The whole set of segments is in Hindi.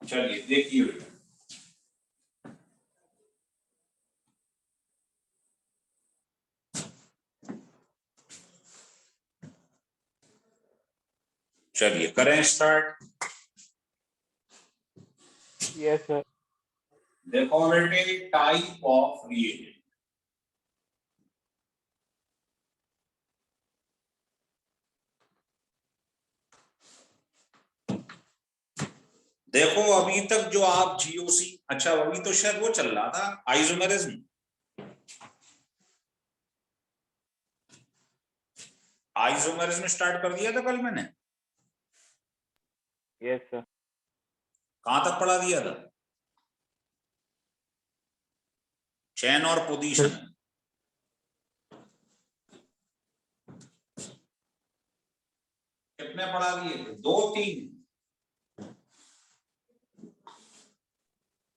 चलिए देखिए बेटा, चलिए करें स्टार्ट। Yes sir. देखो बेटे, टाइप ऑफ रिएजेंट। देखो अभी तक जो आप जीओसी, अच्छा अभी तो शायद वो चल रहा था आइसोमेरिज्म। आइसोमेरिज्म स्टार्ट कर दिया था कल मैंने। Yes sir. कहां तक पढ़ा दिया था? चेन और पोजीशन। कितने पढ़ा दिए थे? 2 3?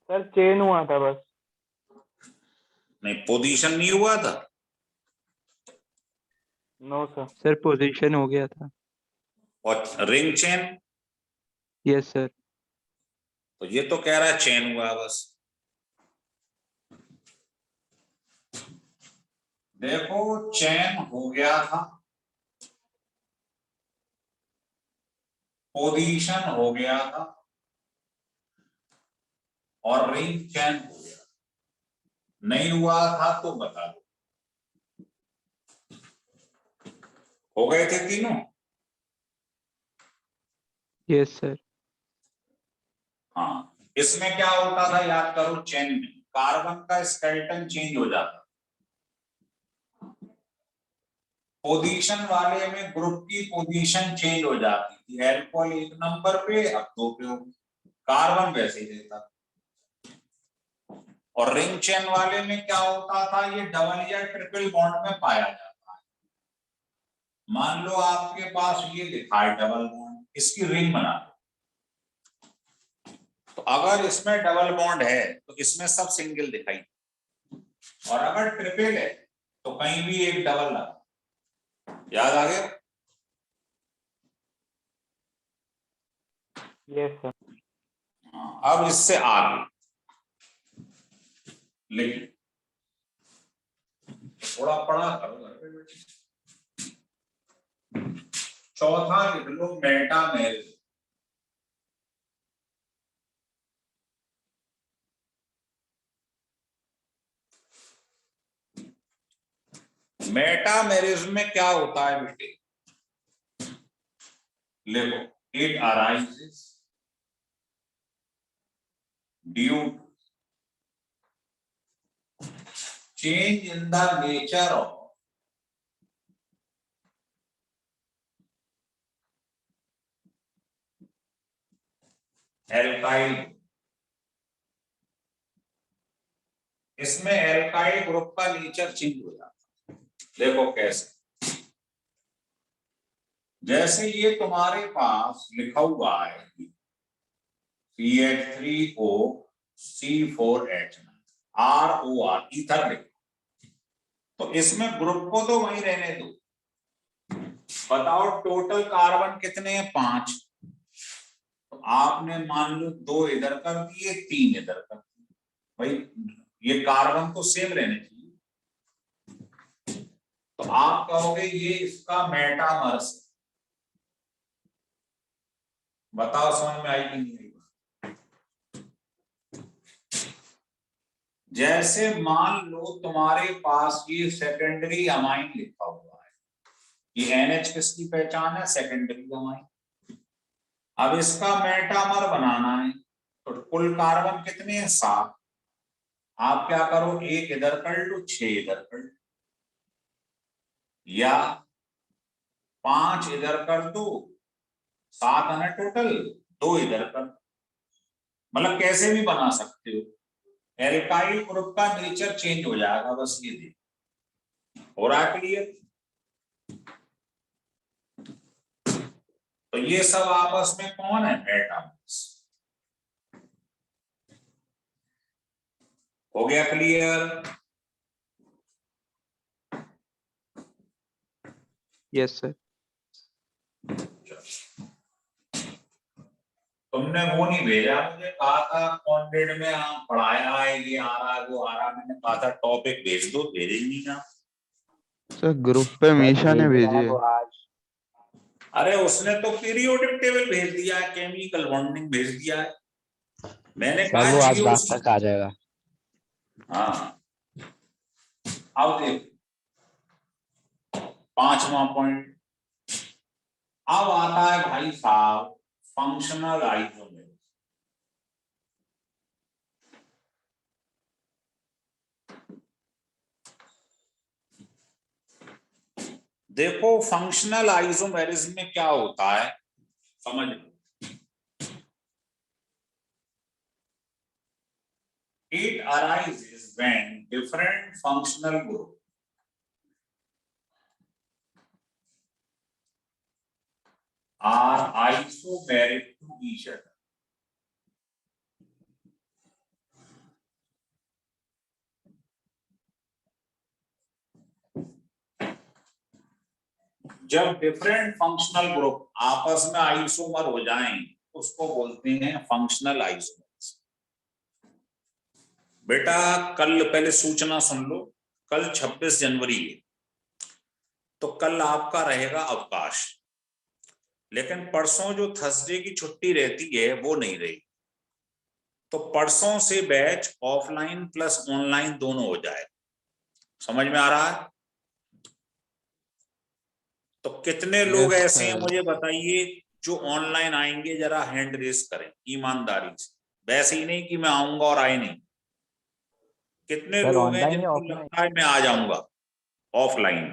सर चेन हुआ था बस। नहीं, पोजीशन नहीं हुआ था। No sir. सर पोजीशन हो गया था। और रिंग चेन? Yes sir. तो ये तो कह रहा है चेन हुआ बस। देखो चेन हो गया था, पोजीशन हो गया था और रिंग चेन हो गया। नहीं हुआ था तो बता दो। हो गए थे तीनों? Yes sir. हाँ, इसमें क्या होता था याद करो। चेन में कार्बन का स्केलेटन चेंज हो जाता, पोजीशन वाले में ग्रुप की पोजीशन चेंज हो जाती थी। एल्कोहल 1 नंबर पे, अब 2 पे हो। कार्बन वैसे ही रहता। और रिंग चेन वाले में क्या होता था, ये डबल या ट्रिपल बॉन्ड में पाया जाता है। मान लो आपके पास ये लिखा है डबल बॉन्ड, इसकी रिंग बना दो। तो अगर इसमें डबल बॉन्ड है तो इसमें सब सिंगल दिखाई, और अगर ट्रिपल है तो कहीं भी एक डबल लगा। याद आ गया? Yes sir. अब इससे आगे लिख, थोड़ा पढ़ा करो घर पे बैठे। चौथा लिख लो मेटामेरिज्म। मेटामेरिज्म में क्या होता है बेटे? देखो, it arises due change in the nature of alkyl. इसमें एल्काइल ग्रुप का नेचर चेंज हो जाता है। देखो कैसे, जैसे ये तुम्हारे पास लिखा हुआ है CH3O C4H9 ROR ईथर लिखो, तो इसमें ग्रुप को तो वही रहने दो। बताओ टोटल कार्बन कितने हैं? 5। तो आपने मान लो 2 इधर कर दिए, 3 इधर कर दिए। भाई ये कार्बन तो सेम रहने चाहिए। तो आप कहोगे ये इसका मेटामर्स। बताओ समझ में आई कि नहीं आई? जैसे मान लो तुम्हारे पास ये सेकेंडरी अमाइन लिखा हुआ है, ये NH किसकी पहचान है? Secondary amine. अब इसका मेटामर बनाना है, तो कुल कार्बन कितने हैं? 7। आप क्या करो, 1 इधर कर लो, 6 इधर कर लो, या 5 इधर कर दो, 7 है ना टोटल, 2 इधर कर, मतलब कैसे भी बना सकते हो। एल्काइल ग्रुप का नेचर चेंज हो जाएगा, बस ये देखो। हो रहा है क्लियर? तो ये सब आपस में कौन है? मेटामर्स। हो गया क्लियर? Yes sir. तुमने वो नहीं भेजा, मुझे कहा था कॉन्डेड में पढ़ाया है, ये आ रहा है वो आ रहा है, मैंने कहा था टॉपिक भेज दो, भेजे ही नहीं ना। सर ग्रुप पे मीशा ने भेजी है। अरे उसने तो पीरियोडिक टेबल भेज दिया है, केमिकल बॉन्डिंग भेज दिया है, मैंने सर कहा वो आज जियो। रात तक आ जाएगा। हाँ अब देख 5वां पॉइंट अब आता है भाई साहब, फंक्शनल आइसोमेर। देखो फंक्शनल आइसोमेरिज्म में क्या होता है समझ लो। It arises when different functional groups are isomeric to each other. जब डिफरेंट फंक्शनल ग्रुप आपस में आइसोमर हो जाएं उसको बोलते हैं फंक्शनल आइसोमर्स। बेटा कल पहले सूचना सुन लो, कल 26 जनवरी है तो कल आपका रहेगा अवकाश, लेकिन परसों जो थर्सडे की छुट्टी रहती है वो नहीं रहेगी। तो परसों से बैच ऑफलाइन प्लस ऑनलाइन दोनों हो जाए, समझ में आ रहा है? तो कितने लोग यस ऐसे हैं सर। मुझे बताइए जो ऑनलाइन आएंगे, जरा हैंड रेस करें ईमानदारी से, वैसे ही नहीं कि मैं आऊंगा और आए नहीं। कितने सर लोग हैं ऑनलाइन या जिनको ऑफलाइन? लगता है मैं आ जाऊंगा ऑफलाइन?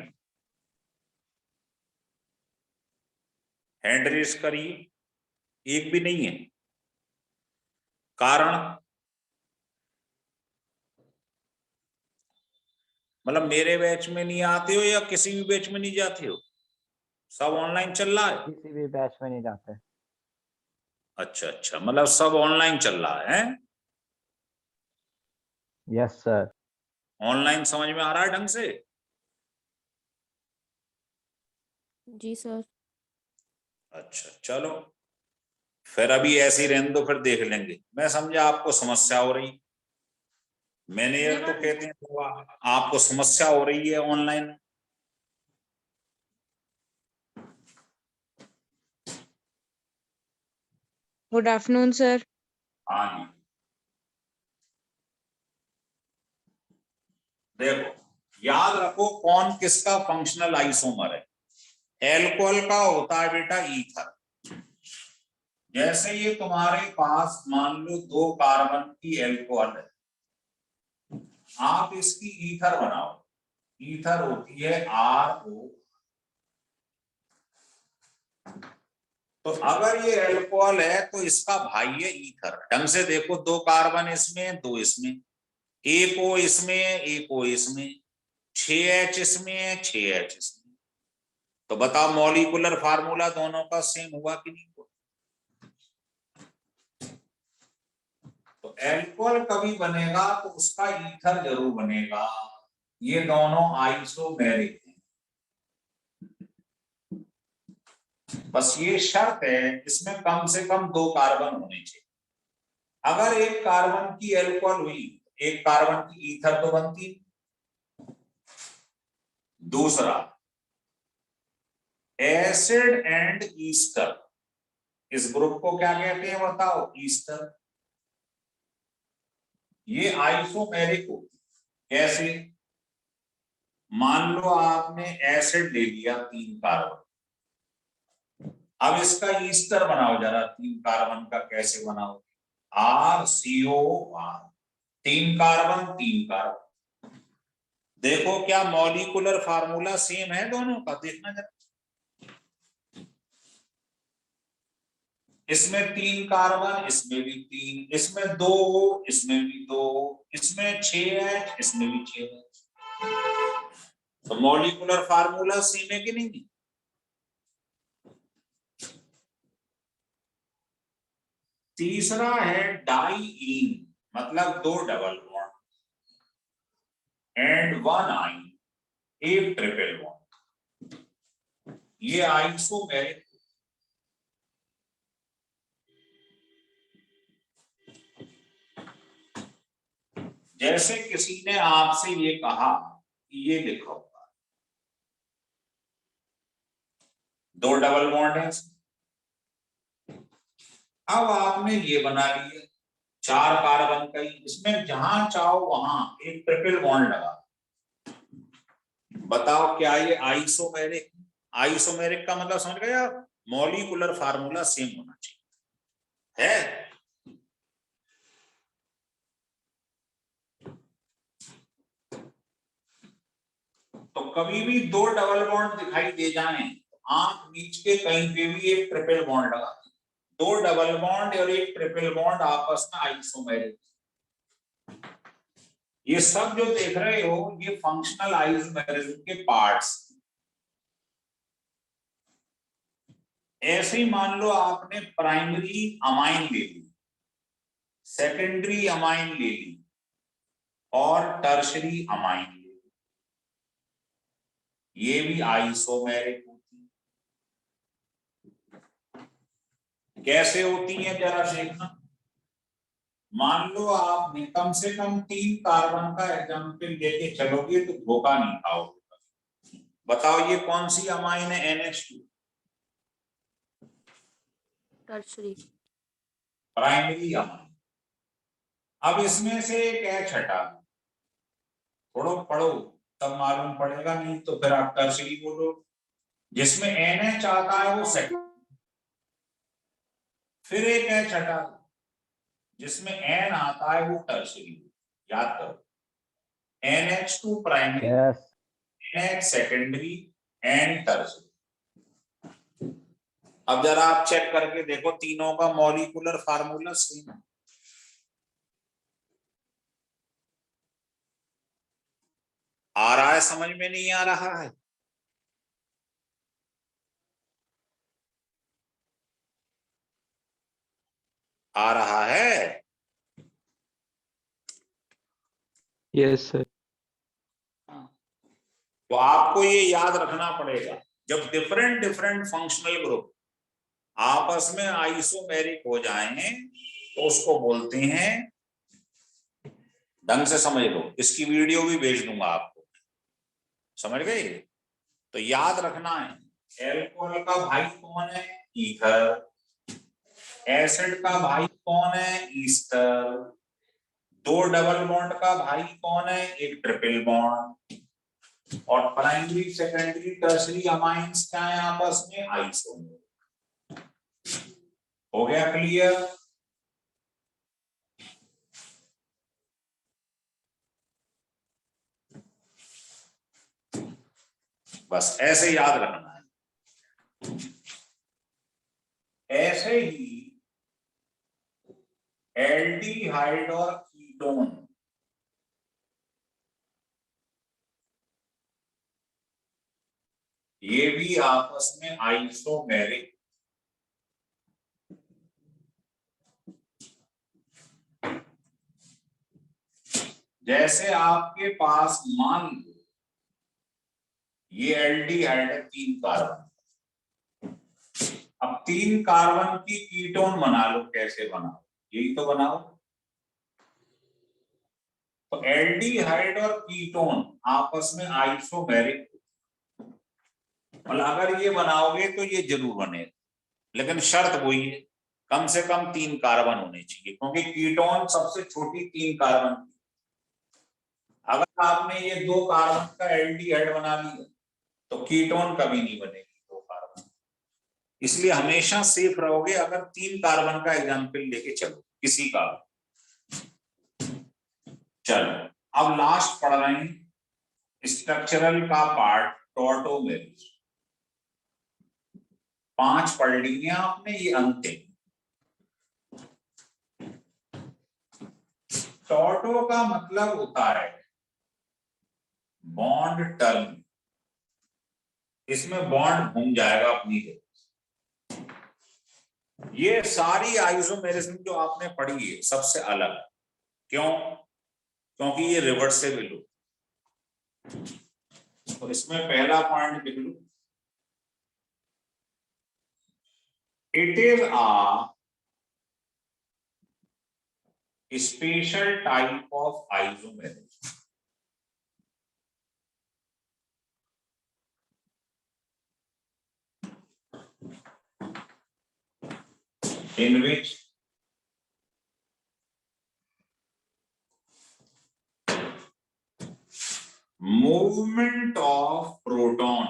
हैंड रेस करिए, एक भी नहीं है। कारण मतलब मेरे बैच में नहीं आते हो या किसी भी बैच में नहीं जाते हो? सब ऑनलाइन चल रहा है? किसी भी बैच में नहीं जाते। अच्छा अच्छा, मतलब सब ऑनलाइन चल रहा है? Yes sir. ऑनलाइन समझ में आ रहा है ढंग से? जी सर। अच्छा चलो फिर अभी ऐसे ही रहने दो, फिर देख लेंगे। मैं समझा आपको समस्या हो रही, मैनेजर तो कहते हैं तो आपको समस्या हो रही है ऑनलाइन। Good afternoon sir. हाँ जी देखो याद रखो कौन किसका फंक्शनल आइसोमर है। एल्कोहल का होता है बेटा ईथर। जैसे ये तुम्हारे पास मान लो 2 कार्बन की एल्कोहल है, आप इसकी ईथर बनाओ, ईथर होती है RO। तो अगर ये एल्कोहल है तो इसका भाई है ईथर। ढंग से देखो 2 कार्बन इसमें 2 इसमें, एक O इसमें एक O इसमें, 6H इसमें 6H इसमें। तो बताओ मॉलिक्यूलर फार्मूला दोनों का सेम हुआ कि नहीं हुआ? तो एल्कोहल कभी बनेगा तो उसका ईथर जरूर बनेगा। ये दोनों आइसोमेरिक हैं, बस ये शर्त है इसमें कम से कम 2 कार्बन होने चाहिए। अगर एक कार्बन की एल्कोहल हुई, एक कार्बन की ईथर तो बनती। दूसरा एसिड एंड ईस्टर, इस ग्रुप को क्या कहते हैं बताओ? ईस्टर। ये आइसोमेरिक होती कैसे? मान लो आपने एसिड ले लिया 3 कार्बन, अब इसका ईस्टर बनाओ जरा 3 कार्बन का, कैसे बनाओ? RCOR, 3 carbon 3 carbon. देखो क्या मॉलिक्यूलर फार्मूला सेम है दोनों का? देखना जरा, इसमें 3 कार्बन इसमें भी 3, इसमें 2 इसमें भी 2, इसमें 6H इसमें भी 6H। तो मॉलिक्यूलर फार्मूला सेम है कि नहीं? तीसरा है डाईईन, मतलब 2 डबल बॉन्ड एंड 1 आइन, एक ट्रिपल बॉन्ड। ये आइसोमेरिक। जैसे किसी ने आपसे ये कहा कि ये लिखो, 2 डबल बॉन्ड है, अब आपने ये बना लिया 4 कार्बन का ही, इसमें जहां चाहो वहां एक ट्रिपल बॉन्ड लगा। बताओ क्या ये आइसोमेरिक? आइसोमेरिक का मतलब समझ गए आप? मॉलिक्यूलर फार्मूला सेम होना चाहिए है। तो कभी भी 2 डबल बॉन्ड दिखाई दे जाएं तो आप बीच के कहीं पे भी एक ट्रिपल बॉन्ड लगा। 2 डबल बॉन्ड और एक ट्रिपल बॉन्ड आपस में आइसोमेरिक। ये सब जो देख रहे हो ये फंक्शनल आइसोमेरिज्म के पार्ट्स। ऐसे ही मान लो आपने प्राइमरी अमाइन ले ली, सेकेंडरी अमाइन ले ली और टर्शरी अमाइन ले ली, ये भी आइसोमेरिक होती है। कैसे होती है जरा देखना। मान लो आपने कम से कम 3 कार्बन का एग्जाम्पल लेके चलोगे तो धोखा नहीं खाओगे। बताओ ये कौन सी अमाइन है? NH2 tertiary. Primary amine. अब इसमें से एक H हटा दो, थोड़ा पढ़ो तब मालूम पड़ेगा, नहीं तो फिर आप टर्शरी बोलो। जिसमें NH आता है वो सेकंड, फिर एक H हटा दो, जिसमें N आता है वो टर्शरी। याद करो, NH2 primary, yes NH secondary, N tertiary. अब जरा आप चेक करके देखो तीनों का मॉलिक्यूलर फार्मूला सेम है। आ रहा है समझ में? नहीं आ रहा है? आ रहा है? Yes sir. तो आपको ये याद रखना पड़ेगा, जब डिफरेंट डिफरेंट फंक्शनल ग्रुप आपस में आइसोमेरिक हो जाएं तो उसको बोलते हैं, ढंग से समझ लो, इसकी वीडियो भी भेज दूंगा आपको, समझ गए? तो याद रखना है, एल्कोहल का भाई कौन है? ईथर। एसिड का भाई कौन है? ईस्टर। 2 डबल बॉन्ड का भाई कौन है? एक ट्रिपल बॉन्ड। और प्राइमरी सेकेंडरी टर्शरी अमाइंस क्या है आपस में? आइसोमेरिक। हो गया क्लियर? बस ऐसे याद रखना है। ऐसे ही एल्डिहाइड और कीटोन, ये भी आपस में आइसोमेरिक। जैसे आपके पास मान लो ये एल्डिहाइड है, 3 कार्बन। अब 3 कार्बन की कीटोन बना लो, कैसे बनाओ? यही तो बनाओ। तो एल्डिहाइड और कीटोन आपस में आइसोमेरिक, मतलब अगर ये बनाओगे तो ये जरूर बनेगा, लेकिन शर्त वही है, कम से कम 3 कार्बन होने चाहिए, क्योंकि कीटोन सबसे छोटी 3 कार्बन। अगर आपने ये 2 कार्बन का एल्डिहाइड बना लिया तो कीटोन कभी नहीं बनेगी 2 कार्बन। इसलिए हमेशा सेफ रहोगे अगर 3 कार्बन का एग्जाम्पल लेके चलो किसी का। चलो अब लास्ट पढ़ रहे हैं स्ट्रक्चरल का पार्ट, टॉर्टोमेरिज। 5 पढ़ लिए आपने, ये अंक है। टॉर्टो का मतलब होता है बॉन्ड टर्म, इसमें बॉन्ड घूम जाएगा अपनी जगह। ये सारी आइसोमेरिज्म जो आपने पढ़ी है सबसे अलग है। क्यों? क्योंकि ये रिवर्सिबल हो। तो इसमें पहला पॉइंट लिख लो, it is special type of isomerism in which movement of proton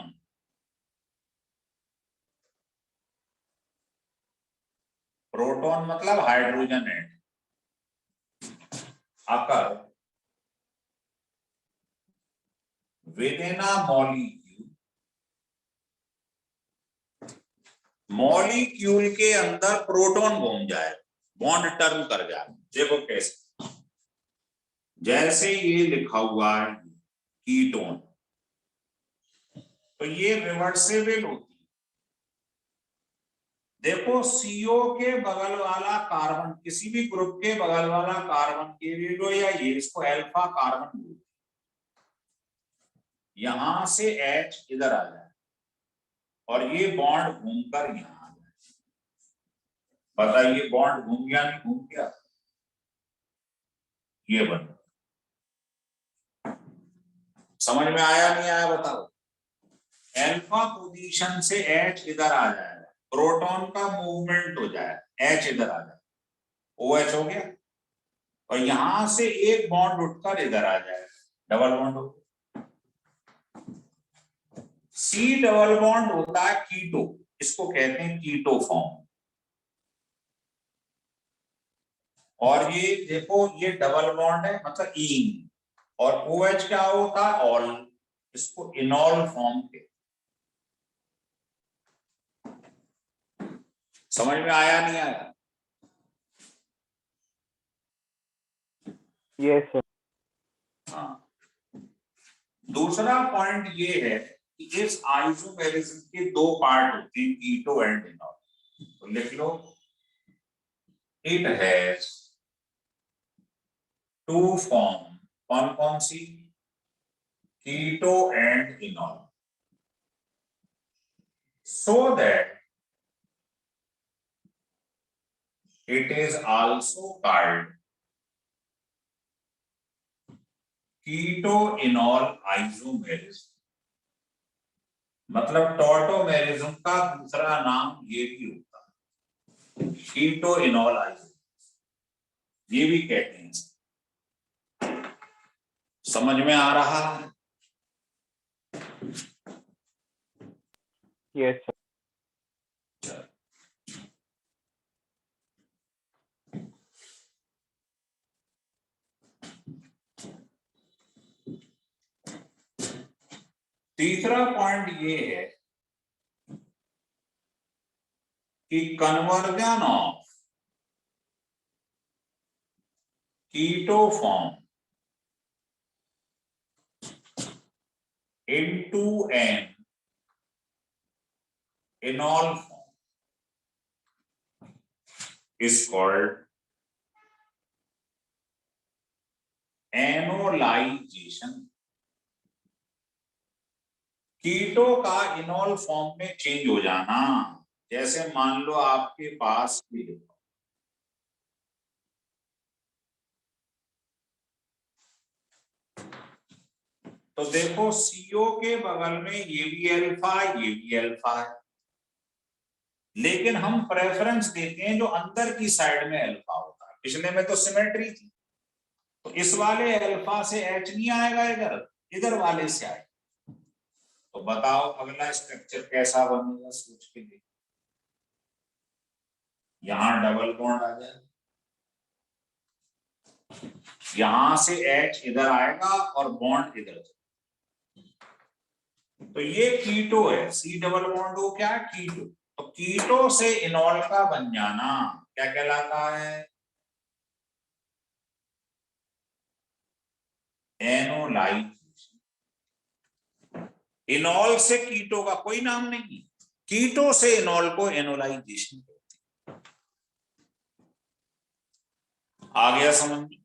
मतलब hydrogen atom occur within a molecule के अंदर प्रोटॉन घूम जाए, बॉन्ड टर्न कर जाए। देखो कैसे, जैसे ये लिखा हुआ है कीटोन, तो ये रिवर्सिबल होती है। देखो सीओ के बगल वाला कार्बन, किसी भी ग्रुप के बगल वाला कार्बन के लिए लो या ये, इसको अल्फा कार्बन बोलते हैं। यहां से H इधर आ जाए और ये बॉन्ड घूमकर यहां आ जाए। बताइए बॉन्ड घूम गया नहीं घूम गया? ये बन, समझ में आया नहीं आया बताओ? अल्फा पोजीशन से H इधर आ जाएगा, प्रोटॉन का मूवमेंट हो जाए, H इधर आ जाए, OH हो गया, और यहां से एक बॉन्ड उठकर इधर आ जाए, डबल बॉन्ड हो। C डबल बॉन्ड होता है कीटो, इसको कहते हैं कीटो फॉर्म। और ये देखो ये डबल बॉन्ड है मतलब ईन, और OH क्या होता है? ऑल, इसको इनॉल फॉर्म के। समझ में आया नहीं आया? Yes sir. हाँ, दूसरा पॉइंट ये है कि इस आइसोमेरिज्म के दो पार्ट होते हैं, कीटो एंड इनॉल। तो लिख लो, इट हैज टू फॉर्म, कौन कौन सी? Keto and enol, so that it is also called keto-enol isomerism। मतलब टॉटोमेरिज्म का दूसरा नाम ये भी होता है, कीटो-enol isomerism, ये भी कहते हैं। समझ में आ रहा है? Yes sir. तीसरा पॉइंट ये है कि conversion of keto form into an enol form is called enolisation. Keto का इनॉल फॉर्म में चेंज हो जाना, जैसे मान लो आपके पास भी लिखो, तो देखो सीओ के बगल में ये भी अल्फा, ये भी अल्फा है, लेकिन हम प्रेफरेंस देते हैं जो अंदर की साइड में अल्फा होता है। पिछले में तो सिमेट्री थी, तो इस वाले अल्फा से H नहीं आएगा, इधर इधर वाले से आएगा। तो बताओ अगला स्ट्रक्चर कैसा बनेगा, सोच के देखो। यहां डबल बॉन्ड आ जाए, यहां से H इधर आएगा और बॉन्ड इधर। तो ये कीटो है, C डबल बॉन्ड हो क्या? कीटो। तो कीटो से इनॉल का बन जाना क्या कहलाता है? एनोलाइजेशन। इनॉल से कीटो का कोई नाम नहीं, कीटो से इनॉल को एनोलाइजेशन कहते हैं। आ गया समझ में?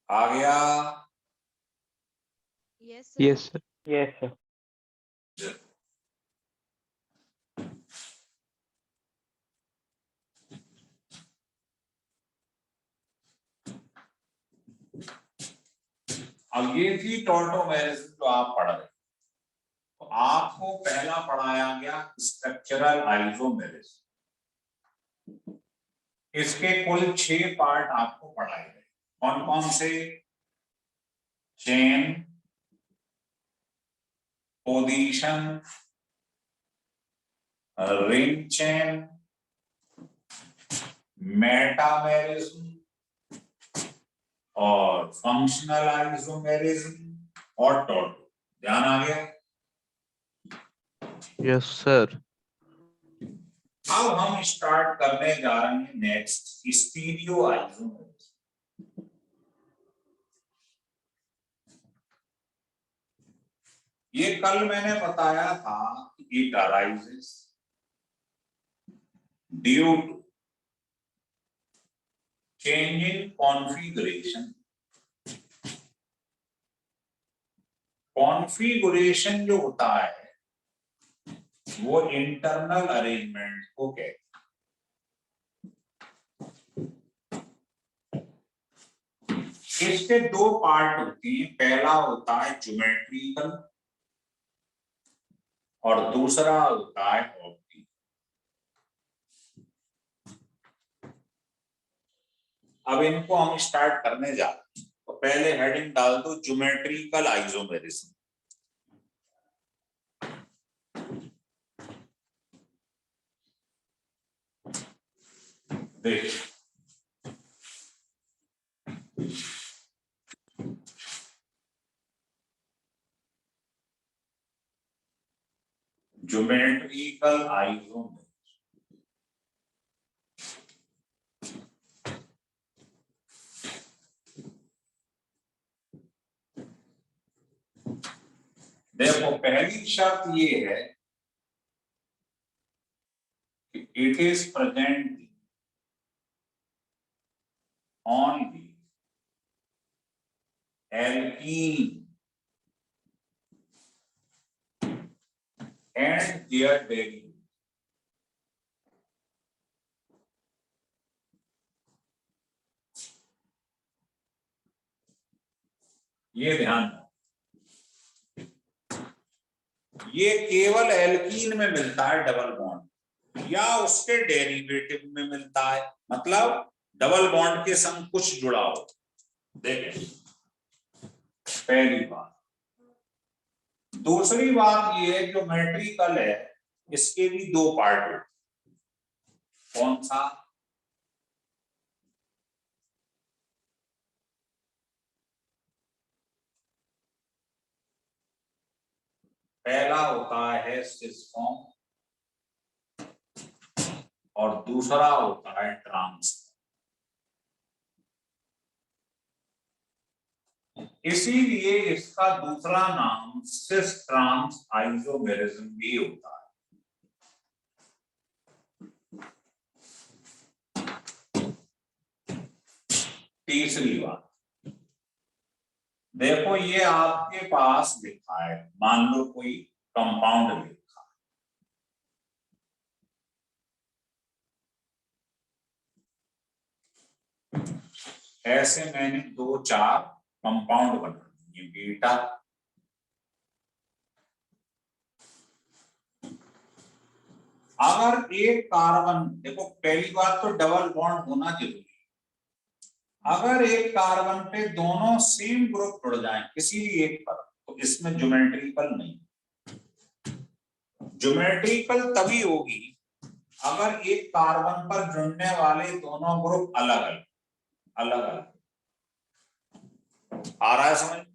आ गया? Yes, yes sir. Yes sir. अब ये थी टॉटोमेरिज्म जो आप पढ़ रहे, तो आपको पहला पढ़ाया गया स्ट्रक्चरल आइसोमेरिज्म। इसके कुल 6 पार्ट आपको पढ़ाए गए। कौन कौन से? Chain, position, ring chain, metamerism और फंक्शनल आइसोमेरिज्म और टॉटो। ध्यान आ गया? Yes sir. अब हम स्टार्ट करने जा रहे हैं नेक्स्ट स्टीरियो आइसोमेरिज्म। ये कल मैंने बताया था कि it arises due to change in configuration. Configuration जो होता है वो इंटरनल अरेंजमेंट को कहते हैं। इसके 2 पार्ट होते हैं। पहला होता है ज्योमेट्रिकल और दूसरा होता है ऑप्टिकल। अब इनको हम स्टार्ट करने जा रहे हैं, तो पहले हेडिंग डाल दो ज्योमेट्रिकल आइसोमेरिज्म। देख, ज्योमेट्रिकल आइसोमेरिज्म देखो, पहली शर्त ये है कि it is present only alkene and their derivatives. ये ध्यान दो, ये केवल एल्कीन में मिलता है डबल बॉन्ड, या उसके डेरिवेटिव में मिलता है, मतलब डबल बॉन्ड के संग कुछ जुड़ा हो। देखें, पहली बात। दूसरी बात ये है, जो मैट्रिकल है इसके भी 2 पार्ट होते। कौन सा? पहला होता है सिस फॉर्म और दूसरा होता है ट्रांस। इसीलिए इसका दूसरा नाम सिस ट्रांस आइसोमेरिज्म भी होता है। तीसरी बात, देखो ये आपके पास लिखा है, मान लो कोई कंपाउंड लिखा है, ऐसे मैंने 2-4 कंपाउंड बना दिए। बीटा, अगर एक कार्बन, देखो पहली बात तो डबल बॉन्ड होना जरूरी है। अगर एक कार्बन पे दोनों सेम ग्रुप जुड़ जाएं किसी भी एक पर, तो इसमें ज्योमेट्रिकल नहीं। ज्योमेट्रिकल तभी होगी अगर एक कार्बन पर जुड़ने वाले दोनों ग्रुप अलग अलग आ रहा है समझ?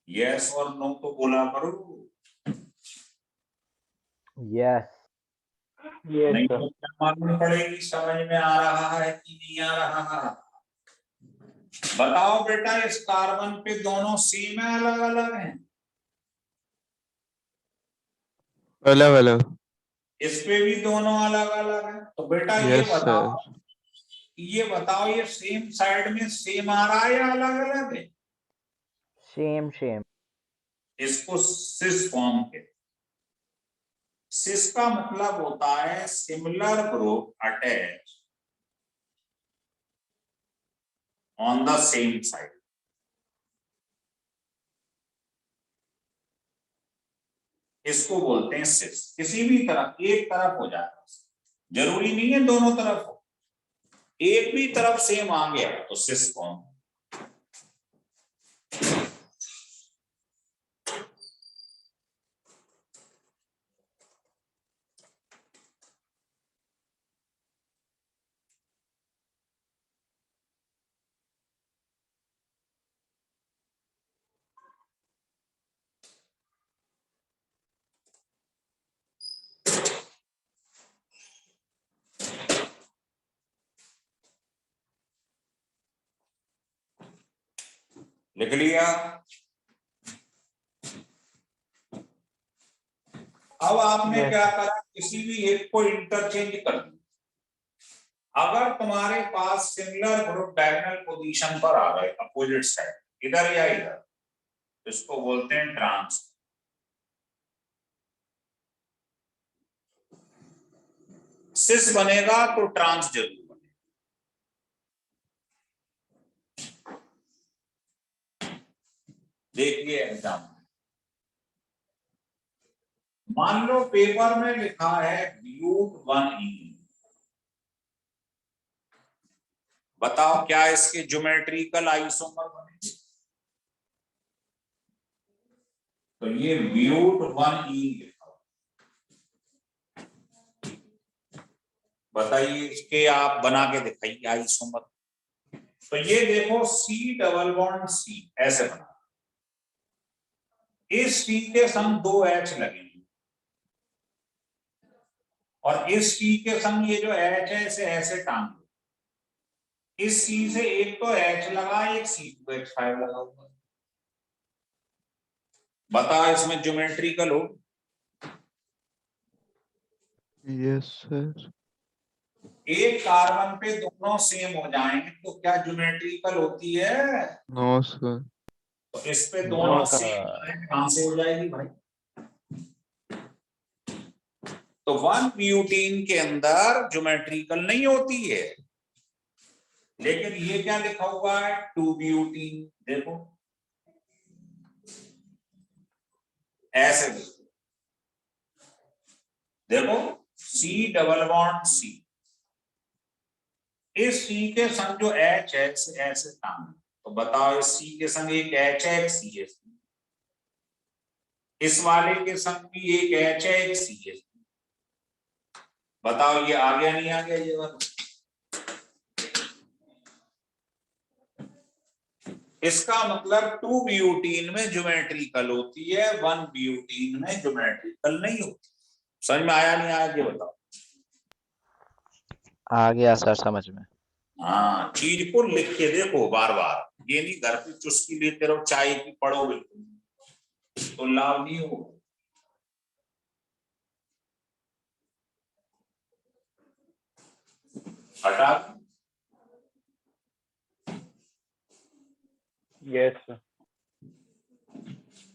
यस और नो तो बोला करो। यस यस नहीं सर। तो क्या मालूम पड़ेगी समझ में आ रहा है कि नहीं आ रहा है? बताओ बेटा, इस कार्बन पे दोनों सेम है अलग अलग हैं? अलग अलग। इस पे भी दोनों अलग अलग हैं। तो बेटा यस सर। ये बताओ ये सेम साइड में सेम आ रहा है या अलग अलग है? Same same. इसको सिस फॉर्म के, सिस का मतलब होता है similar group attach on the same side. इसको बोलते हैं सिस। किसी भी तरफ, एक तरफ हो जाता है, जरूरी नहीं है दोनों तरफ हो, एक भी तरफ सेम आ गया तो सिस फॉर्म। लिख लिया। अब आपने Yes. क्या करा, किसी भी एक को इंटरचेंज कर दिया। अगर तुम्हारे पास सिमिलर ग्रुप डायगोनल पोजीशन पर आ गए, अपोजिट साइड, इधर या इधर, इसको बोलते हैं ट्रांस। सिस बनेगा तो ट्रांस जरूर बनेगा। देखिए एग्जाम, मान लो पेपर में लिखा है ब्यूट 1E, बताओ क्या इसके ज्योमेट्रिकल आइसोमर बने? तो ये ब्यूट 1E लिखा हुआ, बताइए इसके आप बना के दिखाइए आइसोमर। तो ये देखो C डबल बॉन्ड C ऐसे बना, इस C के संग 2 H लगेंगे और इस C के संग ये जो H है इसे ऐसे टांग दो। इस C से एक तो H लगा, एक C2H5 लगा हुआ। बता इसमें ज्योमेट्रिकल हो? Yes sir. एक कार्बन पे दोनों सेम हो जाएंगे तो क्या ज्योमेट्रिकल होती है? No sir. तो इस पे दोनों No, सेम sir. कहां से हो जाएगी भाई? तो 1 ब्यूटीन के अंदर ज्योमेट्रिकल नहीं होती है, लेकिन ये क्या लिखा हुआ है 2 ब्यूटीन। देखो ऐसे देखो C डबल बॉन्ड C, इस C के संग जो H है ऐसे टांग, तो बताओ इस C के संग एक H है, एक C है, इस वाले के संग भी एक H है, एक C है, बताओ ये आ गया नहीं आ गया ये वाला? इसका मतलब 2 ब्यूटीन में ज्योमेट्रिकल होती है, 1 ब्यूटीन में ज्योमेट्रिकल नहीं होती। समझ में आया नहीं आया ये बताओ? आ गया सर समझ में। हाँ, चीज को लिख के देखो बार बार, ये नहीं घर पे चुस्की लेते रहो, चाय की पढ़ो बिल्कुल, तो लाभ नहीं हो। हटा Yes, sir.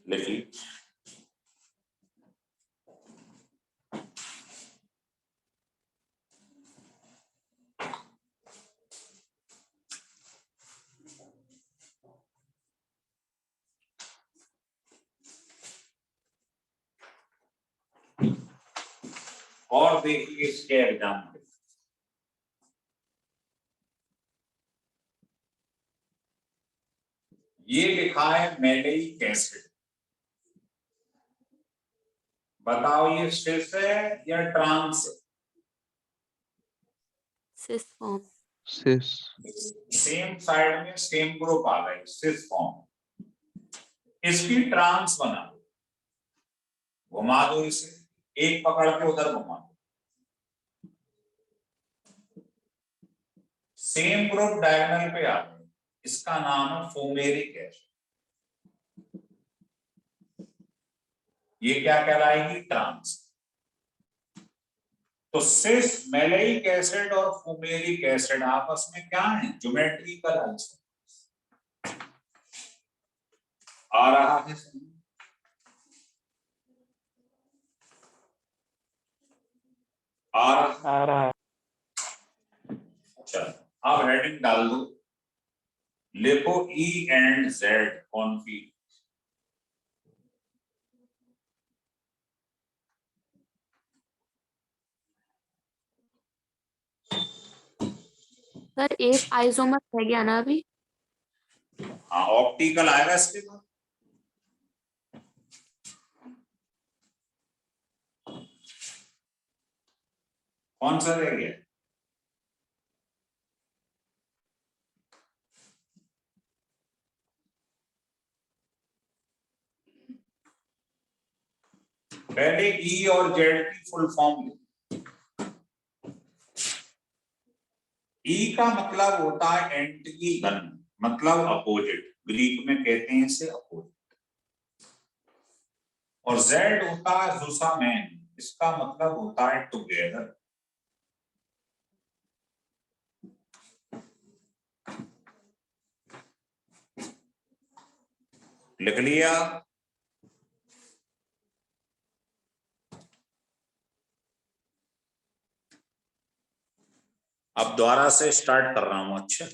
लिखी। और देखिए इसके एग्जाम में ये लिखा है मैलेइक एसिड, बताओ ये सिस है या ट्रांस? Cis form. सिस। सेम साइड में सेम ग्रुप आ गए, सिस फॉर्म। इसकी ट्रांस बना दो, घुमा दो इसे, एक पकड़ के उधर घुमा दो, सेम ग्रुप डायगोनल पे आ गए, इसका नाम है फुमेरिक एसिड। ये क्या कहलाएगी? ट्रांस। तो सिस, मैलेइक एसिड और फुमेरिक एसिड आपस में क्या है? Geometrical isomer. आ रहा है? आ रहा है। अच्छा, अब हेडिंग डाल दो, लिखो E एंड Z कॉन्फी। सर एक आइसोमर रह गया ना अभी। हाँ, ऑप्टिकल आएगा इसके बाद। कौन सा रह गया? पहले E और Z की फुल फॉर्म। E का मतलब होता है एंटीगन, मतलब अपोजिट, ग्रीक में कहते हैं इसे अपोजिट। और Z होता है जुसामैन, इसका मतलब होता है टुगेदर। लिख लिया? अब दोबारा से स्टार्ट कर रहा हूं। अच्छा,